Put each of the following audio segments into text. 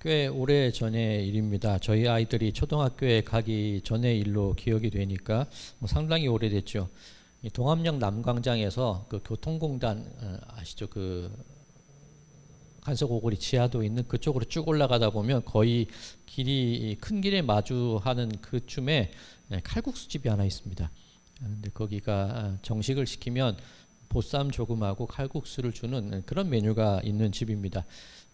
꽤 오래 전의 일입니다. 저희 아이들이 초등학교에 가기 전의 일로 기억이 되니까 상당히 오래됐죠. 이 동암역 남광장에서 그 교통공단 아시죠? 그 간서고구리 지하도 있는 그쪽으로 쭉 올라가다 보면 거의 길이 큰 길에 마주하는 그쯤에 칼국수집이 하나 있습니다. 근데 거기가 정식을 시키면 보쌈 조금하고 칼국수를 주는 그런 메뉴가 있는 집입니다.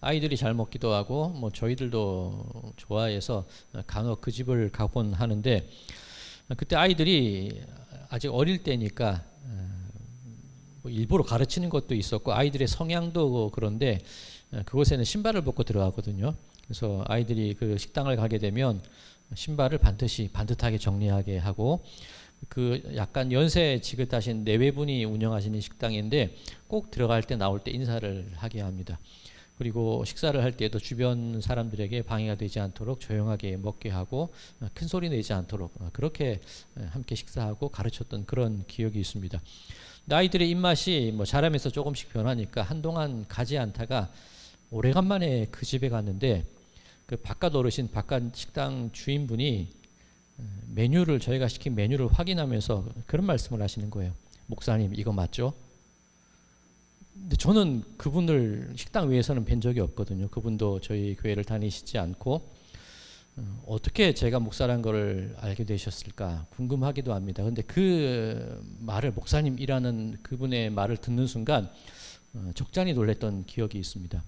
아이들이 잘 먹기도 하고 뭐 저희들도 좋아해서 간혹 그 집을 가곤 하는데, 그때 아이들이 아직 어릴 때니까 뭐 일부러 가르치는 것도 있었고 아이들의 성향도 그런데 그곳에는 신발을 벗고 들어가거든요. 그래서 아이들이 그 식당을 가게 되면 신발을 반드시 반듯하게 정리하게 하고, 그 약간 연세 지긋하신 내외분이 운영하시는 식당인데 꼭 들어갈 때 나올 때 인사를 하게 합니다. 그리고 식사를 할 때도 주변 사람들에게 방해가 되지 않도록 조용하게 먹게 하고 큰 소리 내지 않도록 그렇게 함께 식사하고 가르쳤던 그런 기억이 있습니다. 아이들의 입맛이 뭐 자라면서 조금씩 변하니까 한동안 가지 않다가 오래간만에 그 집에 갔는데, 그 바깥 어르신, 바깥 식당 주인분이 메뉴를, 저희가 시킨 메뉴를 확인하면서 그런 말씀을 하시는 거예요. 목사님, 이거 맞죠? 근데 저는 그분을 식당 외에서는 뵌 적이 없거든요. 그분도 저희 교회를 다니시지 않고 어떻게 제가 목사란 거를 알게 되셨을까 궁금하기도 합니다. 근데 그 말을, 목사님이라는 그분의 말을 듣는 순간 적잖이 놀랐던 기억이 있습니다.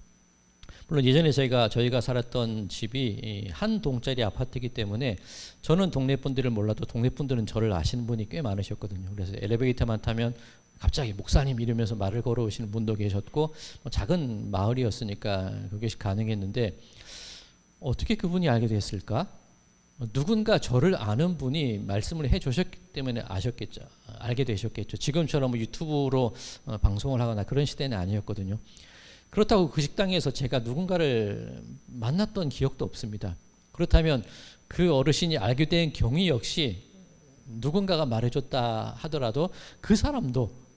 물론 예전에 저희가 살았던 집이 한 동짜리 아파트이기 때문에 저는 동네 분들을 몰라도 동네 분들은 저를 아시는 분이 꽤 많으셨거든요. 그래서 엘리베이터만 타면 갑자기 목사님 이러면서 말을 걸어오시는 분도 계셨고, 작은 마을이었으니까 그것이 가능했는데 어떻게 그분이 알게 됐을까? 누군가 저를 아는 분이 말씀을 해주셨기 때문에 아셨겠죠. 알게 되셨겠죠. 지금처럼 유튜브로 방송을 하거나 그런 시대는 아니었거든요. 그렇다고 그 식당에서 제가 누군가를 만났던 기억도 없습니다. 그렇다면 그 어르신이 알게 된 경위 역시 누군가가 말해줬다 하더라도 그 사람도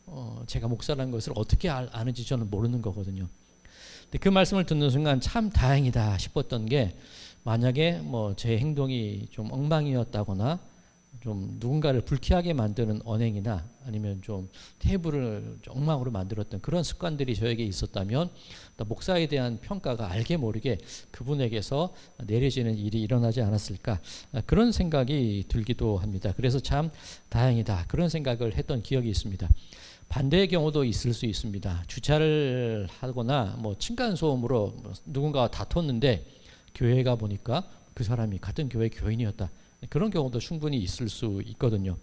제가 목사라는 것을 어떻게 아는지 저는 모르는 거거든요. 근데 그 말씀을 듣는 순간 참 다행이다 싶었던 게, 만약에 뭐 제 행동이 좀 엉망이었다거나 좀 누군가를 불쾌하게 만드는 언행이나 아니면 좀 테이블을 엉망으로 만들었던 그런 습관들이 저에게 있었다면 목사에 대한 평가가 알게 모르게 그분에게서 내려지는 일이 일어나지 않았을까, 그런 생각이 들기도 합니다. 그래서 참 다행이다 그런 생각을 했던 기억이 있습니다. 반대의 경우도 있을 수 있습니다. 주차를 하거나 뭐 층간소음으로 누군가와 다퉜는데 교회에 가 보니까 그 사람이 같은 교회 교인이었다. 그런 경우도 충분히 있을 수 있거든요.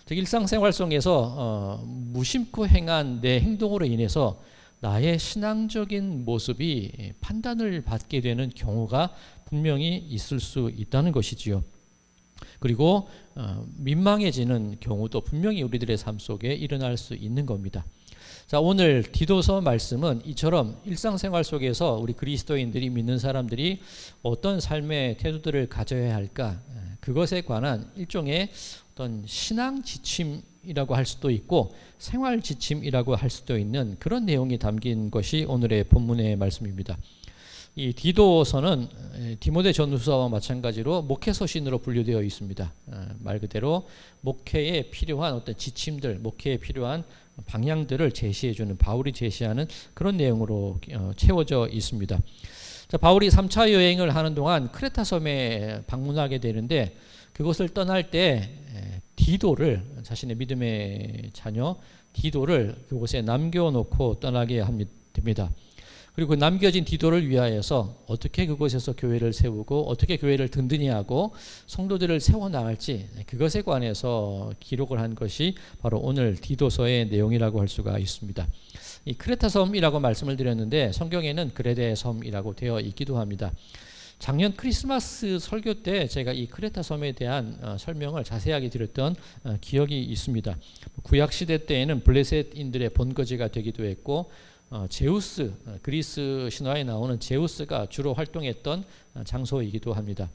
일상생활 속에서 무심코 행한 내 행동으로 인해서 나의 신앙적인 모습이 판단을 받게 되는 경우가 분명히 있을 수 있다는 것이지요. 그리고 민망해지는 경우도 분명히 우리들의 삶 속에 일어날 수 있는 겁니다. 자, 오늘 디도서 말씀은 이처럼 일상생활 속에서 우리 그리스도인들이, 믿는 사람들이 어떤 삶의 태도들을 가져야 할까, 그것에 관한 일종의 어떤 신앙 지침이라고 할 수도 있고 생활 지침이라고 할 수도 있는 그런 내용이 담긴 것이 오늘의 본문의 말씀입니다. 이 디도서는 디모데 전후서와 마찬가지로 목회 서신으로 분류되어 있습니다. 말 그대로 목회에 필요한 어떤 지침들, 목회에 필요한 방향들을 제시해주는, 바울이 제시하는 그런 내용으로 채워져 있습니다. 자, 바울이 3차 여행을 하는 동안 크레타 섬에 방문하게 되는데, 그것을 떠날 때 디도를, 자신의 믿음의 자녀 디도를 그곳에 남겨놓고 떠나게 됩니다. 그리고 남겨진 디도를 위하여서 어떻게 그곳에서 교회를 세우고 어떻게 교회를 든든히 하고 성도들을 세워나갈지, 그것에 관해서 기록을 한 것이 바로 오늘 디도서의 내용이라고 할 수가 있습니다. 이 크레타 섬이라고 말씀을 드렸는데 성경에는 그레데 섬이라고 되어 있기도 합니다. 작년 크리스마스 설교 때 제가 이 크레타 섬에 대한 설명을 자세하게 드렸던 기억이 있습니다. 구약 시대 때에는 블레셋인들의 본거지가 되기도 했고, 제우스, 그리스 신화에 나오는 제우스가 주로 활동했던 장소이기도 합니다.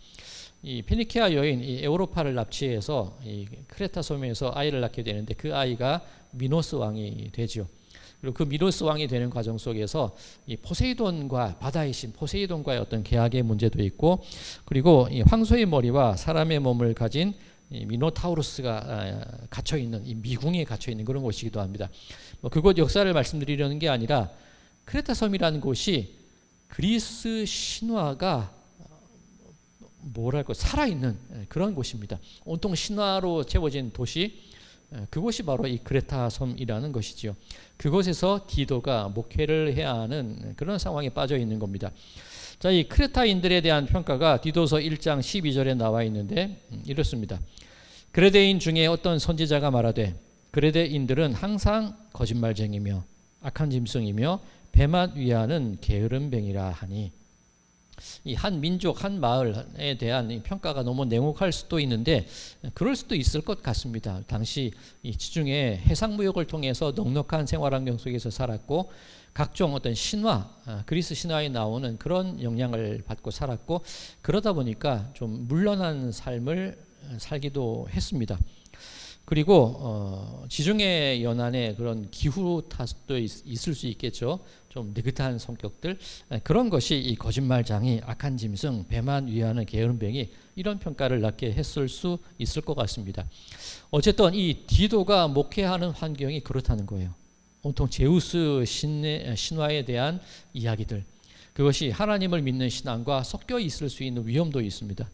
이 페니키아 여인 이 에우로파를 납치해서 이 크레타 섬에서 아이를 낳게 되는데 그 아이가 미노스 왕이 되죠. 그리고 그 미노스 왕이 되는 과정 속에서 이 포세이돈과 바다의 신 포세이돈과의 어떤 계약의 문제도 있고, 그리고 이 황소의 머리와 사람의 몸을 가진 이 미노타우루스가 갇혀 있는 이 미궁에 갇혀 있는 그런 곳이기도 합니다. 뭐 그곳 역사를 말씀드리려는 게 아니라 크레타 섬이라는 곳이 그리스 신화가 뭐랄까 살아있는 그런 곳입니다. 온통 신화로 채워진 도시, 그곳이 바로 이 크레타 섬이라는 것이지요. 그곳에서 디도가 목회를 해야 하는 그런 상황에 빠져 있는 겁니다. 자, 이 크레타인들에 대한 평가가 디도서 1장 12절에 나와 있는데 이렇습니다. 그레데인 중에 어떤 선지자가 말하되 그레데인들은 항상 거짓말쟁이며 악한 짐승이며 배만 위하는 게으름뱅이라 하니, 이 한 민족 한 마을에 대한 평가가 너무 냉혹할 수도 있는데 그럴 수도 있을 것 같습니다. 당시 이 지중해 해상무역을 통해서 넉넉한 생활환경 속에서 살았고 각종 어떤 신화, 그리스 신화에 나오는 그런 영향을 받고 살았고, 그러다 보니까 좀 물러난 삶을 살기도 했습니다. 그리고 지중해 연안에 그런 기후 탓도 있을 수 있겠죠. 좀 느긋한 성격들, 그런 것이 이 거짓말장이, 악한 짐승, 배만 위하는 게으름뱅이, 이런 평가를 낳게 했을 수 있을 것 같습니다. 어쨌든 이 디도가 목회하는 환경이 그렇다는 거예요. 온통 제우스 신화에 대한 이야기들, 그것이 하나님을 믿는 신앙과 섞여 있을 수 있는 위험도 있습니다.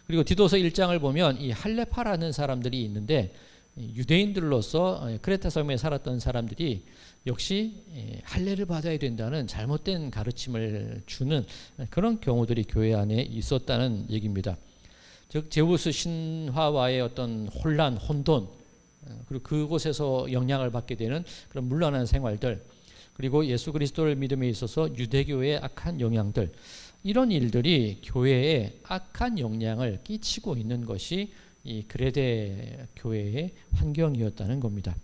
그리고 디도서 1장을 보면 이 할레파라는 사람들이 있는데, 유대인들로서 크레타 섬에 살았던 사람들이 역시 할례를 받아야 된다는 잘못된 가르침을 주는 그런 경우들이 교회 안에 있었다는 얘기입니다. 즉 제우스 신화와의 어떤 혼란, 혼돈, 그리고 그곳에서 영향을 받게 되는 그런 물러난 생활들, 그리고 예수 그리스도를 믿음에 있어서 유대교의 악한 영향들, 이런 일들이 교회에 악한 영향을 끼치고 있는 것이 이 그레데 교회의 환경이었다는 겁니다.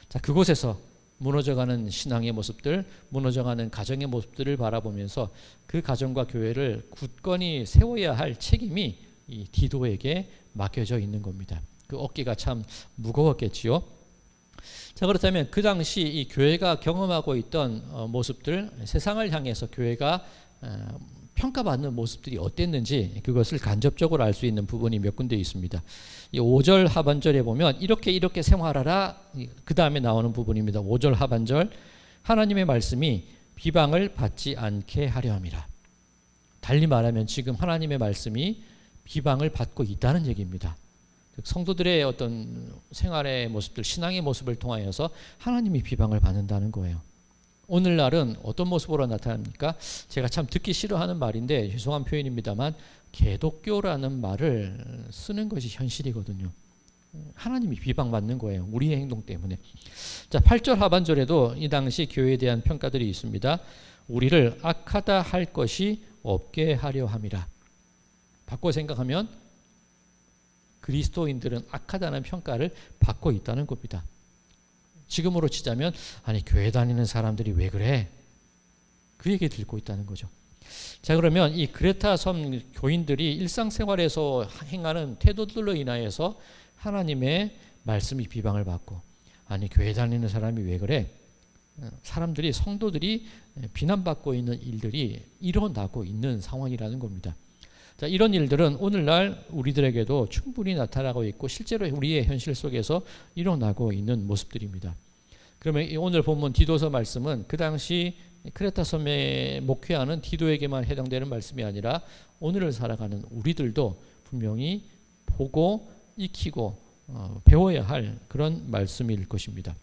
자, 그곳에서 무너져가는 신앙의 모습들, 무너져가는 가정의 모습들을 바라보면서 그 가정과 교회를 굳건히 세워야 할 책임이 이 디도에게 맡겨져 있는 겁니다. 그 어깨가 참 무거웠겠지요. 자, 그렇다면 그 당시 이 교회가 경험하고 있던 모습들, 세상을 향해서 교회가 평가받는 모습들이 어땠는지 그것을 간접적으로 알 수 있는 부분이 몇 군데 있습니다. 이 5절 하반절에 보면 이렇게 생활하라, 그 다음에 나오는 부분입니다. 5절 하반절, 하나님의 말씀이 비방을 받지 않게 하려 함이라. 달리 말하면 지금 하나님의 말씀이 비방을 받고 있다는 얘기입니다. 성도들의 어떤 생활의 모습들, 신앙의 모습을 통하여서 하나님이 비방을 받는다는 거예요. 오늘날은 어떤 모습으로 나타납니까? 제가 참 듣기 싫어하는 말인데 죄송한 표현입니다만 개독교라는 말을 쓰는 것이 현실이거든요. 하나님이 비방받는 거예요. 우리의 행동 때문에. 자, 8절 하반절에도 이 당시 교회에 대한 평가들이 있습니다. 우리를 악하다 할 것이 없게 하려 함이라. 바꿔 생각하면 그리스도인들은 악하다는 평가를 받고 있다는 겁니다. 지금으로 치자면 아니 교회 다니는 사람들이 왜 그래? 그 얘기 듣고 있다는 거죠. 자, 그러면 이 크레타 섬 교인들이 일상생활에서 행하는 태도들로 인하여서 하나님의 말씀이 비방을 받고, 아니 교회 다니는 사람이 왜 그래? 사람들이, 성도들이 비난받고 있는 일들이 일어나고 있는 상황이라는 겁니다. 자, 이런 일들은 오늘날 우리들에게도 충분히 나타나고 있고 실제로 우리의 현실 속에서 일어나고 있는 모습들입니다. 그러면 오늘 본문 디도서 말씀은 그 당시 크레타 섬에 목회하는 디도에게만 해당되는 말씀이 아니라 오늘을 살아가는 우리들도 분명히 보고 익히고 배워야 할 그런 말씀일 것입니다.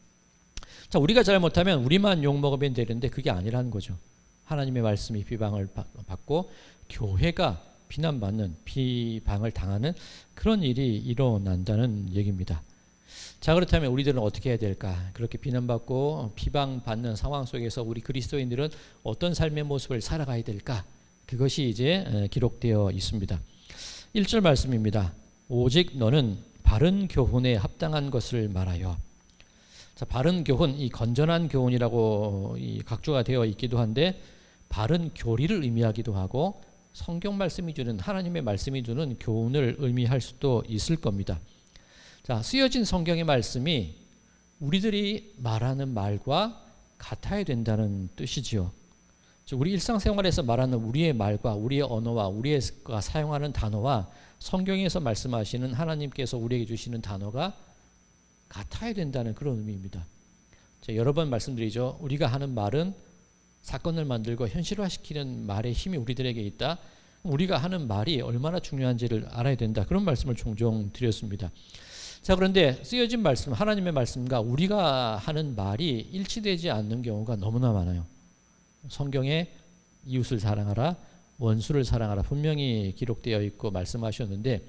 자, 우리가 잘못하면 우리만 욕먹으면 되는데 그게 아니라는 거죠. 하나님의 말씀이 비방을 받고 교회가 비난받는, 비방을 당하는 그런 일이 일어난다는 얘기입니다. 자, 그렇다면 우리들은 어떻게 해야 될까? 그렇게 비난받고 비방받는 상황 속에서 우리 그리스도인들은 어떤 삶의 모습을 살아가야 될까? 그것이 이제 기록되어 있습니다. 1절 말씀입니다. 오직 너는 바른 교훈에 합당한 것을 말하여. 자, 바른 교훈, 이 건전한 교훈이라고 이 각조가 되어 있기도 한데 바른 교리를 의미하기도 하고 성경 말씀이 주는, 하나님의 말씀이 주는 교훈을 의미할 수도 있을 겁니다. 자, 쓰여진 성경의 말씀이 우리들이 말하는 말과 같아야 된다는 뜻이지요. 즉 우리 일상생활에서 말하는 우리의 말과 우리의 언어와 우리가 사용하는 단어와 성경에서 말씀하시는 하나님께서 우리에게 주시는 단어가 같아야 된다는 그런 의미입니다. 제가 여러 번 말씀드리죠. 우리가 하는 말은 사건을 만들고 현실화시키는 말의 힘이 우리들에게 있다. 우리가 하는 말이 얼마나 중요한지를 알아야 된다. 그런 말씀을 종종 드렸습니다. 자, 그런데 쓰여진 말씀, 하나님의 말씀과 우리가 하는 말이 일치되지 않는 경우가 너무나 많아요. 성경에 이웃을 사랑하라, 원수를 사랑하라 분명히 기록되어 있고 말씀하셨는데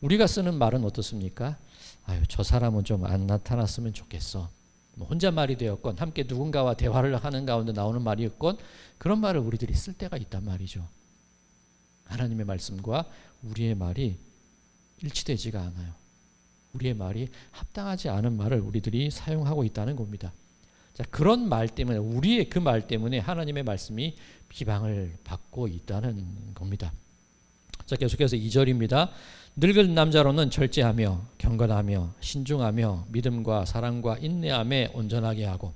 우리가 쓰는 말은 어떻습니까? 아유, 저 사람은 좀 안 나타났으면 좋겠어. 뭐 혼잣말이 되었건 함께 누군가와 대화를 하는 가운데 나오는 말이었건 그런 말을 우리들이 쓸 때가 있단 말이죠. 하나님의 말씀과 우리의 말이 일치되지가 않아요. 우리의 말이 합당하지 않은 말을 우리들이 사용하고 있다는 겁니다. 자, 그런 말 때문에 우리의 그 말 때문에 하나님의 말씀이 비방을 받고 있다는 겁니다. 자, 계속해서 2절입니다. 늙은 남자로는 절제하며 경건하며 신중하며 믿음과 사랑과 인내함에 온전하게 하고.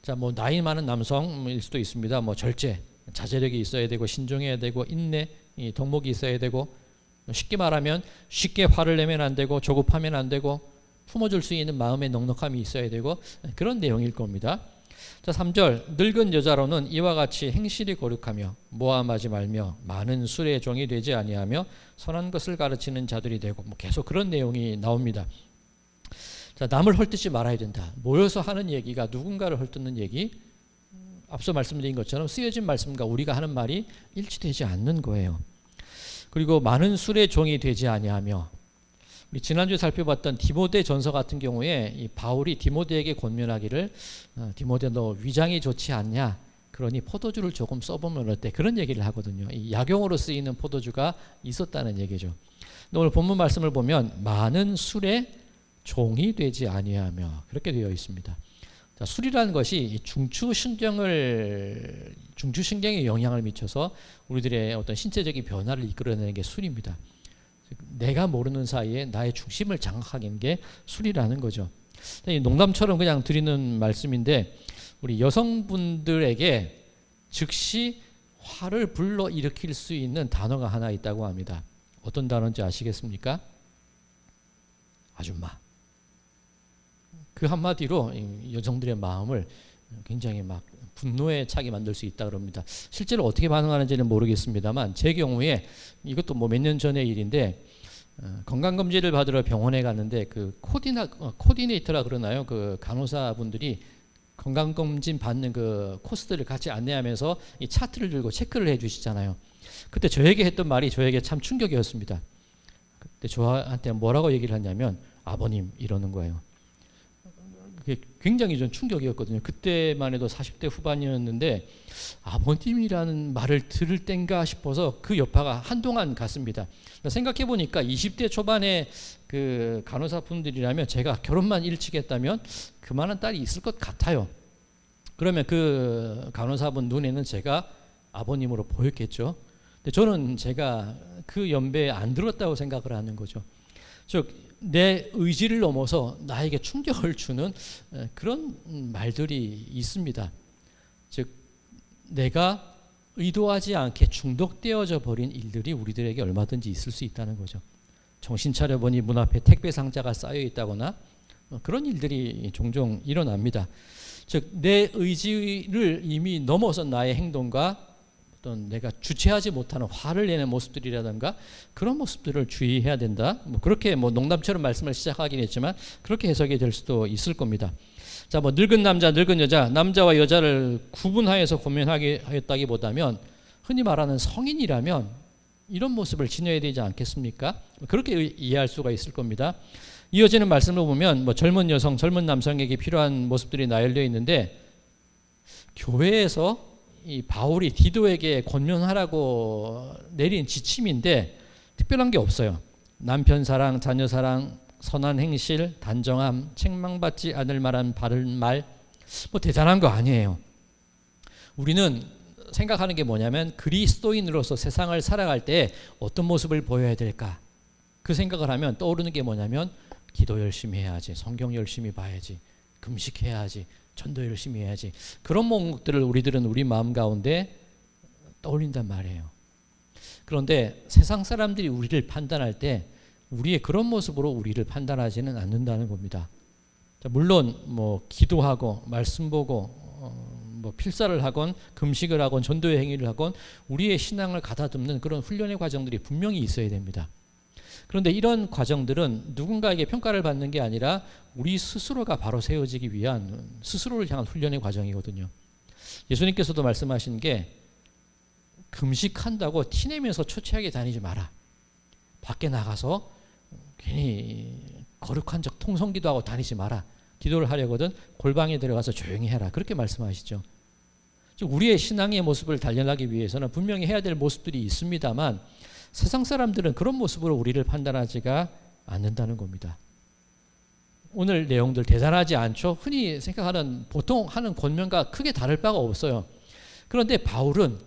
자, 뭐 나이 많은 남성일 수도 있습니다. 뭐 절제, 자제력이 있어야 되고 신중해야 되고 인내, 이 덕목이 있어야 되고 쉽게 말하면 쉽게 화를 내면 안 되고 조급하면 안 되고 품어줄 수 있는 마음의 넉넉함이 있어야 되고 그런 내용일 겁니다. 자, 3절 늙은 여자로는 이와 같이 행실이 거룩하며 모함하지 말며 많은 술의 종이 되지 아니하며 선한 것을 가르치는 자들이 되고 뭐 계속 그런 내용이 나옵니다. 자, 남을 헐뜯지 말아야 된다. 모여서 하는 얘기가 누군가를 헐뜯는 얘기, 앞서 말씀드린 것처럼 쓰여진 말씀과 우리가 하는 말이 일치되지 않는 거예요. 그리고 많은 술의 종이 되지 아니하며, 우리 지난주에 살펴봤던 디모데 전서 같은 경우에 이 바울이 디모데에게 권면하기를 디모데 너 위장이 좋지 않냐, 그러니 포도주를 조금 써보면 어때, 그런 얘기를 하거든요. 이 약용으로 쓰이는 포도주가 있었다는 얘기죠. 오늘 본문 말씀을 보면 많은 술의 종이 되지 아니하며 그렇게 되어 있습니다. 자, 술이라는 것이 중추신경에 영향을 미쳐서 우리들의 어떤 신체적인 변화를 이끌어내는 게 술입니다. 내가 모르는 사이에 나의 중심을 장악하는 게 술이라는 거죠. 농담처럼 그냥 드리는 말씀인데 우리 여성분들에게 즉시 화를 불러일으킬 수 있는 단어가 하나 있다고 합니다. 어떤 단어인지 아시겠습니까? 아줌마. 그 한마디로 여성들의 마음을 굉장히 막 분노에 차게 만들 수 있다 그럽니다. 실제로 어떻게 반응하는지는 모르겠습니다만 제 경우에 이것도 뭐 몇 년 전의 일인데 건강검진을 받으러 병원에 갔는데 그 코디네이터라 그러나요? 그 간호사분들이 건강검진 받는 그 코스들을 같이 안내하면서 이 차트를 들고 체크를 해주시잖아요. 그때 저에게 했던 말이 저에게 참 충격이었습니다. 그때 저한테 뭐라고 얘기를 하냐면 아버님 이러는 거예요. 그게 굉장히 좀 충격이었거든요. 그때만 해도 40대 후반이었는데 아버님이라는 말을 들을 땐가 싶어서 그 여파가 한동안 갔습니다. 생각해 보니까 20대 초반의 그 간호사분들이라면 제가 결혼만 일찍 했다면 그만한 딸이 있을 것 같아요. 그러면 그 간호사분 눈에는 제가 아버님으로 보였겠죠. 근데 저는 제가 그 연배에 안 들었다고 생각을 하는 거죠. 즉 내 의지를 넘어서 나에게 충격을 주는 그런 말들이 있습니다. 즉 내가 의도하지 않게 중독되어져 버린 일들이 우리들에게 얼마든지 있을 수 있다는 거죠. 정신 차려보니 문 앞에 택배 상자가 쌓여 있다거나 그런 일들이 종종 일어납니다. 즉 내 의지를 이미 넘어서 나의 행동과 어떤 내가 주체하지 못하는 화를 내는 모습들이라든가 그런 모습들을 주의해야 된다. 뭐 그렇게 뭐 농담처럼 말씀을 시작하긴 했지만 그렇게 해석이 될 수도 있을 겁니다. 자, 뭐 늙은 남자, 늙은 여자, 남자와 여자를 구분하여서 고민하겠다기보다면 흔히 말하는 성인이라면 이런 모습을 지녀야 되지 않겠습니까? 그렇게 이해할 수가 있을 겁니다. 이어지는 말씀을 보면 뭐 젊은 여성, 젊은 남성에게 필요한 모습들이 나열되어 있는데 교회에서 이 바울이 디도에게 권면하라고 내린 지침인데 특별한 게 없어요. 남편 사랑, 자녀 사랑, 선한 행실, 단정함, 책망받지 않을 만한 바른 말, 뭐 대단한 거 아니에요. 우리는 생각하는 게 뭐냐면 그리스도인으로서 세상을 살아갈 때 어떤 모습을 보여야 될까? 그 생각을 하면 떠오르는 게 뭐냐면 기도 열심히 해야지, 성경 열심히 봐야지, 금식해야지, 전도 열심히 해야지. 그런 목록들을 우리들은 우리 마음 가운데 떠올린단 말이에요. 그런데 세상 사람들이 우리를 판단할 때 우리의 그런 모습으로 우리를 판단하지는 않는다는 겁니다. 물론 뭐 기도하고 말씀 보고 뭐 필사를 하건 금식을 하건 전도의 행위를 하건 우리의 신앙을 가다듬는 그런 훈련의 과정들이 분명히 있어야 됩니다. 그런데 이런 과정들은 누군가에게 평가를 받는 게 아니라 우리 스스로가 바로 세워지기 위한 스스로를 향한 훈련의 과정이거든요. 예수님께서도 말씀하신 게 금식한다고 티내면서 초췌하게 다니지 마라. 밖에 나가서 괜히 거룩한 척 통성기도 하고 다니지 마라. 기도를 하려거든 골방에 들어가서 조용히 해라. 그렇게 말씀하시죠. 우리의 신앙의 모습을 단련하기 위해서는 분명히 해야 될 모습들이 있습니다만 세상 사람들은 그런 모습으로 우리를 판단하지가 않는다는 겁니다. 오늘 내용들 대단하지 않죠? 흔히 생각하는 보통 하는 권면과 크게 다를 바가 없어요. 그런데 바울은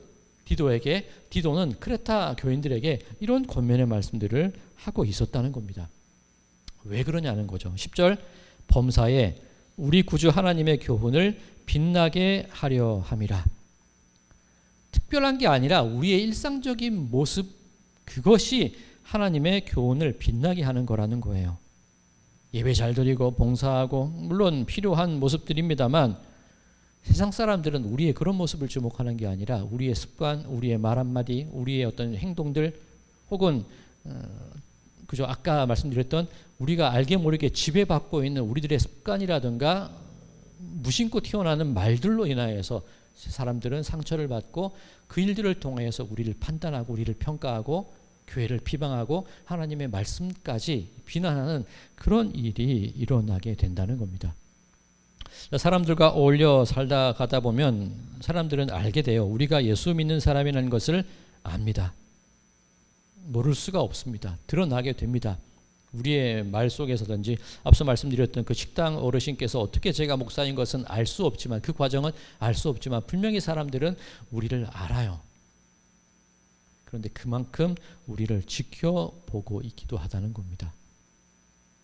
디도는 크레타 교인들에게 이런 권면의 말씀들을 하고 있었다는 겁니다. 왜 그러냐는 거죠. 10절 범사에 우리 구주 하나님의 교훈을 빛나게 하려 함이라. 특별한 게 아니라 우리의 일상적인 모습 그것이 하나님의 교훈을 빛나게 하는 거라는 거예요. 예배 잘 드리고 봉사하고 물론 필요한 모습들입니다만 세상 사람들은 우리의 그런 모습을 주목하는 게 아니라 우리의 습관, 우리의 말 한마디, 우리의 어떤 행동들 혹은 그죠 아까 말씀드렸던 우리가 알게 모르게 지배받고 있는 우리들의 습관이라든가 무심코 튀어나오는 말들로 인하여서 사람들은 상처를 받고 그 일들을 통해서 우리를 판단하고 우리를 평가하고 교회를 비방하고 하나님의 말씀까지 비난하는 그런 일이 일어나게 된다는 겁니다. 사람들과 어울려 살다 가다 보면 사람들은 알게 돼요. 우리가 예수 믿는 사람이라는 것을 압니다. 모를 수가 없습니다. 드러나게 됩니다. 우리의 말 속에서든지 앞서 말씀드렸던 그 식당 어르신께서 어떻게 제가 목사인 것은 알 수 없지만 그 과정은 알 수 없지만 분명히 사람들은 우리를 알아요. 그런데 그만큼 우리를 지켜보고 있기도 하다는 겁니다.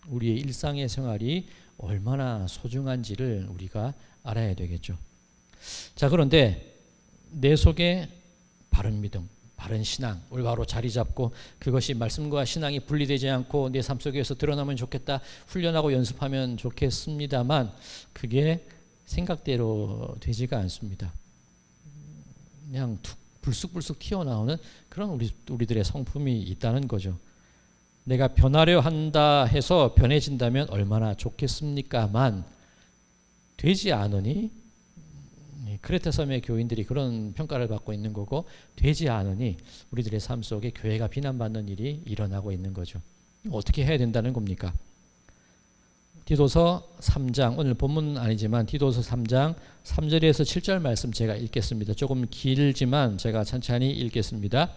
우리의 일상의 생활이 얼마나 소중한지를 우리가 알아야 되겠죠. 자, 그런데 내 속에 바른 믿음, 바른 신앙, 올바로 자리 잡고 그것이 말씀과 신앙이 분리되지 않고 내 삶 속에서 드러나면 좋겠다. 훈련하고 연습하면 좋겠습니다만 그게 생각대로 되지가 않습니다. 그냥 불쑥불쑥 튀어나오는 그런 우리들의 성품이 있다는 거죠. 내가 변하려 한다 해서 변해진다면 얼마나 좋겠습니까만 되지 않으니 크레타 섬의 교인들이 그런 평가를 받고 있는 거고 되지 않으니 우리들의 삶 속에 교회가 비난받는 일이 일어나고 있는 거죠. 어떻게 해야 된다는 겁니까? 디도서 3장 오늘 본문은 아니지만 디도서 3장 3절에서 7절 말씀 제가 읽겠습니다. 조금 길지만 제가 천천히 읽겠습니다.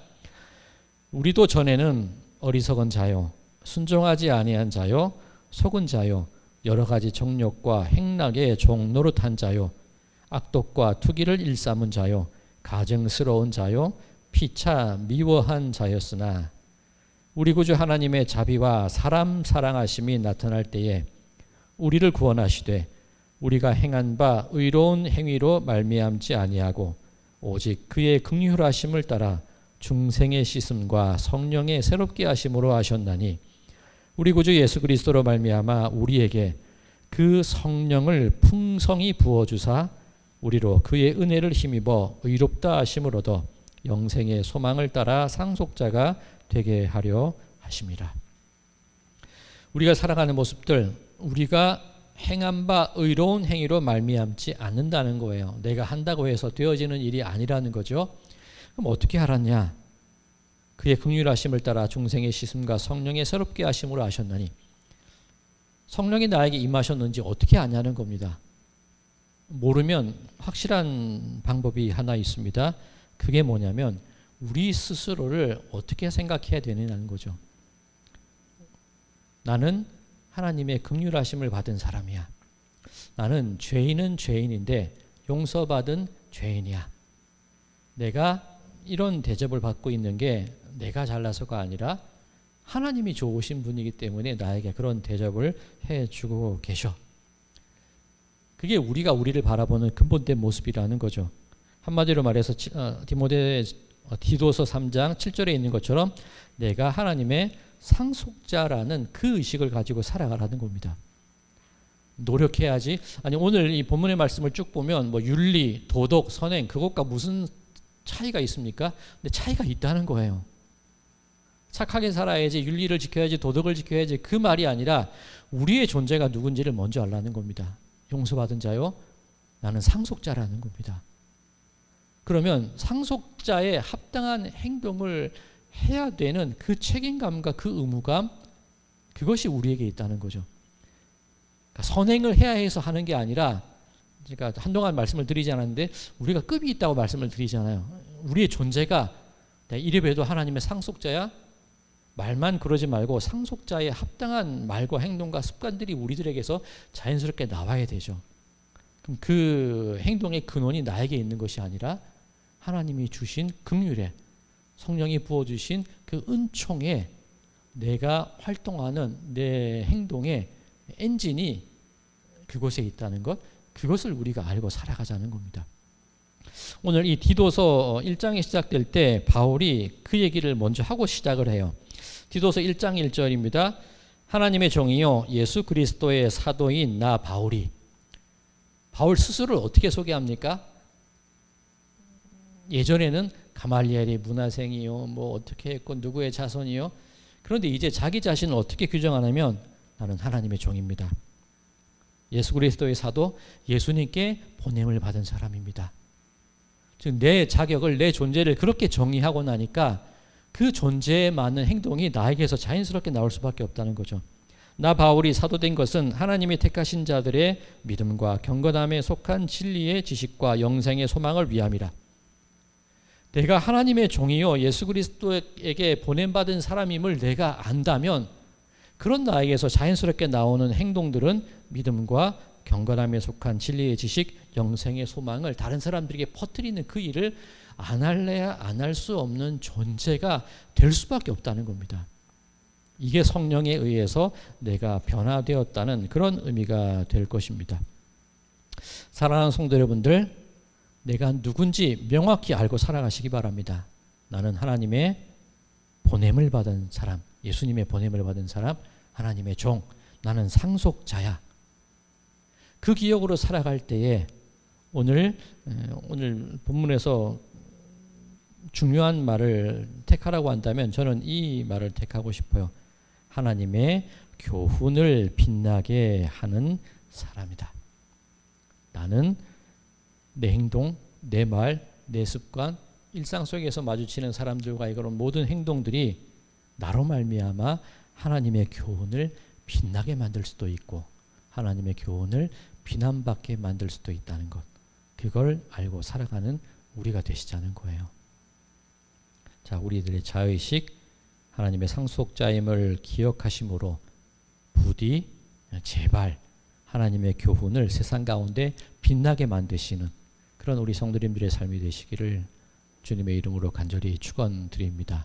우리도 전에는 어리석은 자요 순종하지 아니한 자요 속은 자요 여러 가지 정욕과 행락의 종 노릇한 자요 악독과 투기를 일삼은 자요 가증스러운 자요 피차 미워한 자였으나 우리 구주 하나님의 자비와 사람 사랑하심이 나타날 때에 우리를 구원하시되 우리가 행한 바 의로운 행위로 말미암지 아니하고 오직 그의 긍휼하심을 따라 중생의 씻음과 성령의 새롭게 하심으로 하셨나니 우리 구주 예수 그리스도로 말미암아 우리에게 그 성령을 풍성히 부어주사 우리로 그의 은혜를 힘입어 의롭다 하심을 얻어 영생의 소망을 따라 상속자가 되게 하려 하심이라. 우리가 살아가는 모습들 우리가 행한 바 의로운 행위로 말미암지 않는다는 거예요. 내가 한다고 해서 되어지는 일이 아니라는 거죠. 그럼 어떻게 하라냐? 그의 긍휼하심을 따라 중생의 씻음과 성령의 새롭게 하심으로 하셨나니 성령이 나에게 임하셨는지 어떻게 아냐는 겁니다. 모르면 확실한 방법이 하나 있습니다. 그게 뭐냐면 우리 스스로를 어떻게 생각해야 되느냐는 거죠. 나는 하나님의 긍휼하심을 받은 사람이야. 나는 죄인은 죄인인데 용서받은 죄인이야. 내가 이런 대접을 받고 있는 게 내가 잘나서가 아니라 하나님이 좋으신 분이기 때문에 나에게 그런 대접을 해주고 계셔. 그게 우리가 우리를 바라보는 근본된 모습이라는 거죠. 한마디로 말해서 디도서 3장 7절에 있는 것처럼 내가 하나님의 상속자라는 그 의식을 가지고 살아가라는 겁니다. 노력해야지. 아니 오늘 이 본문의 말씀을 쭉 보면 뭐 윤리, 도덕, 선행 그것과 무슨 차이가 있습니까? 근데 차이가 있다는 거예요. 착하게 살아야지, 윤리를 지켜야지, 도덕을 지켜야지 그 말이 아니라 우리의 존재가 누군지를 먼저 알라는 겁니다. 용서받은 자요, 나는 상속자라는 겁니다. 그러면 상속자의 합당한 행동을 해야 되는 그 책임감과 그 의무감, 그것이 우리에게 있다는 거죠. 그러니까 선행을 해야 해서 하는 게 아니라, 제가 한동안 말씀을 드리지 않았는데 우리가 급이 있다고 말씀을 드리잖아요. 우리의 존재가 이래봬도 하나님의 상속자야? 말만 그러지 말고 상속자의 합당한 말과 행동과 습관들이 우리들에게서 자연스럽게 나와야 되죠. 그럼 그 행동의 근원이 나에게 있는 것이 아니라 하나님이 주신 긍휼에, 성령이 부어주신 그 은총에 내가 활동하는 내 행동의 엔진이 그곳에 있다는 것, 그것을 우리가 알고 살아가자는 겁니다. 오늘 이 디도서 1장이 시작될 때 바울이 그 얘기를 먼저 하고 시작을 해요. 디도서 1장 1절입니다. 하나님의 종이요 예수 그리스도의 사도인 나 바울이. 바울 스스로를 어떻게 소개합니까? 예전에는 가말리엘이 문화생이요, 뭐 어떻게 했고 누구의 자손이요. 그런데 이제 자기 자신을 어떻게 규정하냐면 나는 하나님의 종입니다. 예수 그리스도의 사도, 예수님께 보냄을 받은 사람입니다. 즉 내 자격을, 내 존재를 그렇게 정의하고 나니까 그 존재에 맞는 행동이 나에게서 자연스럽게 나올 수밖에 없다는 거죠. 나 바울이 사도된 것은 하나님이 택하신 자들의 믿음과 경건함에 속한 진리의 지식과 영생의 소망을 위함이라. 내가 하나님의 종이요 예수 그리스도에게 보냄받은 사람임을 내가 안다면 그런 나에게서 자연스럽게 나오는 행동들은 믿음과 경건함에 속한 진리의 지식, 영생의 소망을 다른 사람들에게 퍼뜨리는 그 일을 안 할래야 안 할 수 없는 존재가 될 수밖에 없다는 겁니다. 이게 성령에 의해서 내가 변화되었다는 그런 의미가 될 것입니다. 사랑하는 성도 여러분들, 내가 누군지 명확히 알고 살아가시기 바랍니다. 나는 하나님의 보냄을 받은 사람, 예수님의 보냄을 받은 사람, 하나님의 종, 나는 상속자야. 그 기억으로 살아갈 때에 오늘 본문에서 중요한 말을 택하라고 한다면 저는 이 말을 택하고 싶어요. 하나님의 교훈을 빛나게 하는 사람이다. 나는 내 행동, 내 말, 내 습관, 일상 속에서 마주치는 사람들과의 그런 모든 행동들이 나로 말미암아 하나님의 교훈을 빛나게 만들 수도 있고 하나님의 교훈을 비난받게 만들 수도 있다는 것, 그걸 알고 살아가는 우리가 되시자는 거예요. 자, 우리들의 자의식, 하나님의 상속자임을 기억하심으로 부디 제발 하나님의 교훈을 세상 가운데 빛나게 만드시는 그런 우리 성도님들의 삶이 되시기를 주님의 이름으로 간절히 축원드립니다.